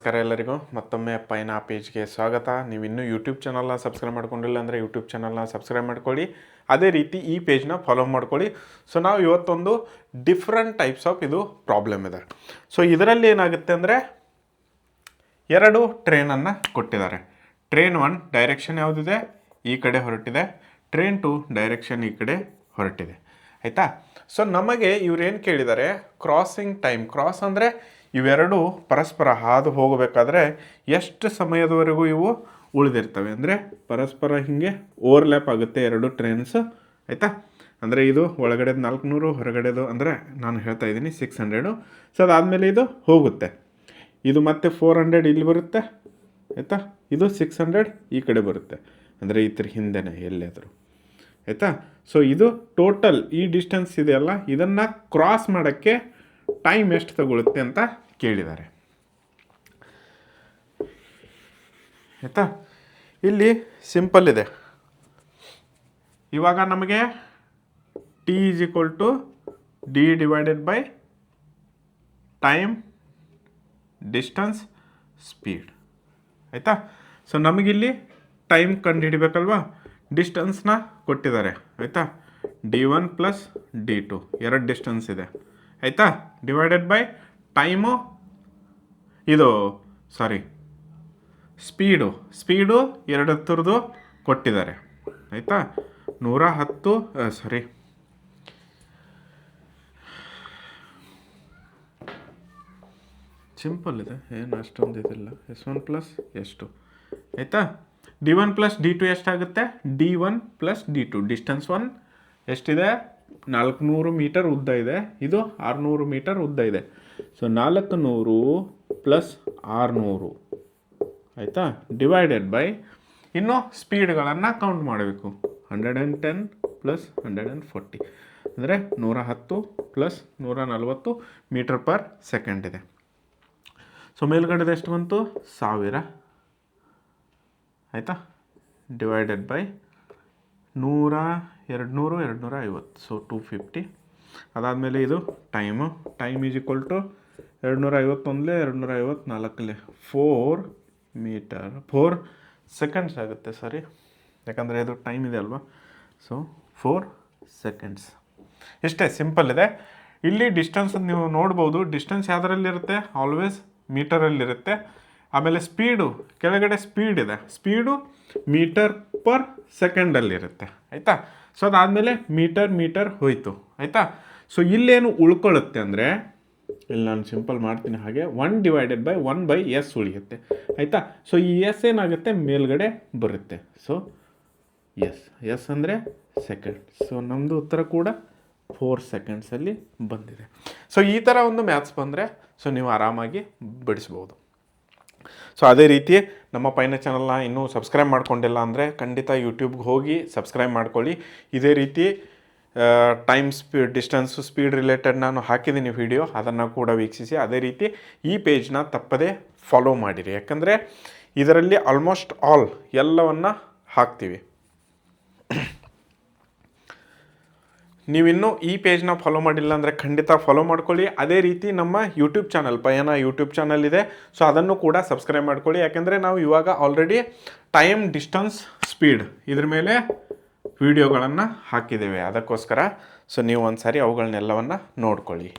ನಮಸ್ಕಾರ ಎಲ್ಲರಿಗೂ ಮತ್ತೊಮ್ಮೆ ಪೈನಾ ಪೇಜ್ಗೆ ಸ್ವಾಗತ. ನೀವು ಇನ್ನೂ ಯೂಟ್ಯೂಬ್ ಚಾನಲ್ನ ಸಬ್ಸ್ಕ್ರೈಬ್ ಮಾಡ್ಕೊಂಡಿಲ್ಲ ಅಂದರೆ ಯೂಟ್ಯೂಬ್ ಚಾನಲ್ನ ಸಬ್ಸ್ಕ್ರೈಬ್ ಮಾಡ್ಕೊಳ್ಳಿ. ಅದೇ ರೀತಿ ಈ ಪೇಜ್ನ ಫಾಲೋ ಮಾಡ್ಕೊಳ್ಳಿ. ಸೊ ನಾವು ಇವತ್ತೊಂದು ಡಿಫ್ರೆಂಟ್ ಟೈಪ್ಸ್ ಆಫ್ ಇದು ಪ್ರಾಬ್ಲಮ್ ಇದೆ. ಸೊ ಇದರಲ್ಲಿ ಏನಾಗುತ್ತೆ ಅಂದರೆ ಎರಡು ಟ್ರೈನನ್ನು ಕೊಟ್ಟಿದ್ದಾರೆ. ಟ್ರೈನ್ 1 ಡೈರೆಕ್ಷನ್ ಯಾವುದಿದೆ, ಈ ಕಡೆ ಹೊರಟಿದೆ. ಟ್ರೈನ್ 2 ಡೈರೆಕ್ಷನ್ ಈ ಕಡೆ ಹೊರಟಿದೆ. ಆಯಿತಾ? ಸೊ ನಮಗೆ ಇವ್ರೇನು ಕೇಳಿದ್ದಾರೆ, ಕ್ರಾಸಿಂಗ್ ಟೈಮ್. ಕ್ರಾಸ್ ಅಂದರೆ ಇವೆರಡು ಪರಸ್ಪರ ಹಾದು ಹೋಗಬೇಕಾದ್ರೆ ಎಷ್ಟು ಸಮಯದವರೆಗೂ ಇವು ಉಳಿದಿರ್ತವೆ, ಅಂದರೆ ಪರಸ್ಪರ ಹೀಗೆ ಓವರ್ಲ್ಯಾಪ್ ಆಗುತ್ತೆ ಎರಡು ಟ್ರೈನ್ಸ್. ಆಯಿತಾ? ಅಂದರೆ ಇದು ಒಳಗಡೆದು 400, ಹೊರಗಡೆದು ಅಂದರೆ ನಾನು ಹೇಳ್ತಾ ಇದ್ದೀನಿ 600. ಸೊ ಅದಾದಮೇಲೆ ಇದು ಹೋಗುತ್ತೆ. ಇದು ಮತ್ತೆ 400 ಇಲ್ಲಿ ಬರುತ್ತೆ. ಆಯಿತಾ? ಇದು 600 ಈ ಕಡೆ ಬರುತ್ತೆ, ಅಂದರೆ ಇದ್ರ ಹಿಂದೆನೇ ಎಲ್ಲಾದರೂ. ಆಯಿತಾ? ಸೊ ಇದು ಟೋಟಲ್ ಈ ಡಿಸ್ಟೆನ್ಸ್ ಇದೆಯಲ್ಲ, ಇದನ್ನು ಕ್ರಾಸ್ ಮಾಡೋಕ್ಕೆ ಟೈಮ್ ಎಷ್ಟು ತಗೊಳುತ್ತೆ ಅಂತ ಕೇಳಿದ್ದಾರೆ. ಆಯಿತಾ? ಇಲ್ಲಿ ಸಿಂಪಲ್ ಇದೆ. ಇವಾಗ ನಮಗೆ T is equal to D divided by time, distance, speed. ಆಯಿತಾ? ಸೊ ನಮಗಿಲ್ಲಿ ಟೈಮ್ ಕಂಡು ಹಿಡಿಬೇಕಲ್ವಾ, ಡಿಸ್ಟನ್ಸ್ನ ಕೊಟ್ಟಿದ್ದಾರೆ. ಆಯಿತಾ? D1 ಪ್ಲಸ್ D2 ಎರಡು ಡಿಸ್ಟೆನ್ಸ್ ಇದೆ. ಆಯಿತಾ? ಡಿವೈಡೆಡ್ ಬೈ ಟೈಮು, ಇದು ಸ್ಪೀಡು ಎರಡು ಥರದ್ದು ಕೊಟ್ಟಿದ್ದಾರೆ. ಆಯಿತಾ? 110 ಸಿಂಪಲ್ ಇದೆ, ಏನು ಅಷ್ಟೊಂದು ಇದಿಲ್ಲ. S1 plus S2. ಆಯಿತಾ? D1 ಪ್ಲಸ್ D2 ಎಷ್ಟಾಗುತ್ತೆ, D1 ಪ್ಲಸ್ D2. ಡಿಸ್ಟೆನ್ಸ್ 1 ಎಷ್ಟಿದೆ, 400 ಮೀಟರ್ ಉದ್ದ ಇದೆ. ಇದು 600 ಮೀಟರ್ ಉದ್ದ ಇದೆ. So 400 plus 600. ಆಯಿತಾ? ಡಿವೈಡೆಡ್ ಬೈ ಇನ್ನು ಸ್ಪೀಡ್ಗಳನ್ನು ಕೌಂಟ್ ಮಾಡಬೇಕು. 110 ಪ್ಲಸ್ 140 ಅಂದರೆ 110 ಪ್ಲಸ್ 140 ಮೀಟರ್ ಪರ್ ಸೆಕೆಂಡ್ ಇದೆ. ಸೊ ಮೇಲ್ಗಡೆದು ಎಷ್ಟು ಬಂತು, 1000. ಆಯಿತಾ? Divided by 100, 200, 250. ಸೊ 250. ಅದಾದಮೇಲೆ ಇದು time is equal to 251, 254, 4 metre 4 seconds ಆಗುತ್ತೆ. ಸರಿ, ಯಾಕಂದರೆ ಇದು ಟೈಮ್ ಇದೆ ಅಲ್ವಾ. So 4 seconds. ಇಷ್ಟೇ, ಸಿಂಪಲ್ ಇದೆ. ಇಲ್ಲಿ ಡಿಸ್ಟೆನ್ಸ್ ನೀವು ನೋಡ್ಬೋದು. ಡಿಸ್ಟೆನ್ಸ್ ಯಾವುದರಲ್ಲಿರುತ್ತೆ, ಆಲ್ವೇಸ್ ಮೀಟರಲ್ಲಿರುತ್ತೆ. ಆಮೇಲೆ ಸ್ಪೀಡು, ಕೆಳಗಡೆ ಸ್ಪೀಡ್ ಇದೆ. ಸ್ಪೀಡು ಮೀಟರ್ ಪರ್ ಸೆಕೆಂಡಲ್ಲಿರುತ್ತೆ. ಆಯಿತಾ? ಸೊ ಅದಾದಮೇಲೆ ಮೀಟರ್ ಹೋಯಿತು. ಆಯಿತಾ? ಸೊ ಇಲ್ಲೇನು ಉಳ್ಕೊಳ್ಳುತ್ತೆ ಅಂದರೆ, ಇಲ್ಲಿ ನಾನು ಸಿಂಪಲ್ ಮಾಡ್ತೀನಿ ಹಾಗೆ, 1 ಡಿವೈಡೆಡ್ ಬೈ 1/s ಉಳಿಯುತ್ತೆ. ಆಯಿತಾ? ಸೊ ಈ ಎಸ್ ಏನಾಗುತ್ತೆ, ಮೇಲ್ಗಡೆ ಬರುತ್ತೆ. ಸೊ ಎಸ್ ಅಂದರೆ ಸೆಕೆಂಡ್. ಸೊ ನಮ್ಮದು ಉತ್ತರ ಕೂಡ 4 ಸೆಕೆಂಡ್ಸಲ್ಲಿ ಬಂದಿದೆ. ಸೊ ಈ ಥರ ಒಂದು ಮ್ಯಾಥ್ಸ್ ಬಂದರೆ ಸೊ ನೀವು ಆರಾಮಾಗಿ ಬಿಡಿಸ್ಬೋದು. ಸೊ ಅದೇ ರೀತಿ ನಮ್ಮ ಪೈನಾ ಚಾನಲ್ನ ಇನ್ನೂ ಸಬ್ಸ್ಕ್ರೈಬ್ ಮಾಡ್ಕೊಂಡಿಲ್ಲ ಅಂದರೆ ಖಂಡಿತ ಯೂಟ್ಯೂಬ್ಗೆ ಹೋಗಿ ಸಬ್ಸ್ಕ್ರೈಬ್ ಮಾಡ್ಕೊಳ್ಳಿ. ಇದೇ ರೀತಿ ಟೈಮ್, ಡಿಸ್ಟೆನ್ಸು, ಸ್ಪೀಡ್ ರಿಲೇಟೆಡ್ ನಾನು ಹಾಕಿದ್ದೀನಿ ವಿಡಿಯೋ, ಅದನ್ನು ಕೂಡ ವೀಕ್ಷಿಸಿ. ಅದೇ ರೀತಿ ಈ ಪೇಜ್ನ ತಪ್ಪದೇ ಫಾಲೋ ಮಾಡಿರಿ, ಯಾಕಂದರೆ ಇದರಲ್ಲಿ ಆಲ್ಮೋಸ್ಟ್ ಆಲ್ ಎಲ್ಲವನ್ನು ಹಾಕ್ತೀವಿ. ನೀವಿನ್ನೂ ಈ ಪೇಜ್ನ ಫಾಲೋ ಮಾಡಿಲ್ಲ ಅಂದರೆ ಖಂಡಿತ ಫಾಲೋ ಮಾಡ್ಕೊಳ್ಳಿ. ಅದೇ ರೀತಿ ನಮ್ಮ ಯೂಟ್ಯೂಬ್ ಚಾನಲ್, ಪೈನಾ ಯೂಟ್ಯೂಬ್ ಚಾನಲ್ ಇದೆ. ಸೊ ಅದನ್ನು ಕೂಡ ಸಬ್ಸ್ಕ್ರೈಬ್ ಮಾಡ್ಕೊಳ್ಳಿ, ಯಾಕೆಂದರೆ ನಾವು ಇವಾಗ ಆಲ್ರೆಡಿ ಟೈಮ್, ಡಿಸ್ಟನ್ಸ್, ಸ್ಪೀಡ್ ಇದ್ರ ಮೇಲೆ ವಿಡಿಯೋಗಳನ್ನು ಹಾಕಿದ್ದೇವೆ. ಅದಕ್ಕೋಸ್ಕರ ಸೊ ನೀವು ಒಂದು ಸಾರಿ ಅವುಗಳನ್ನೆಲ್ಲವನ್ನು ನೋಡ್ಕೊಳ್ಳಿ.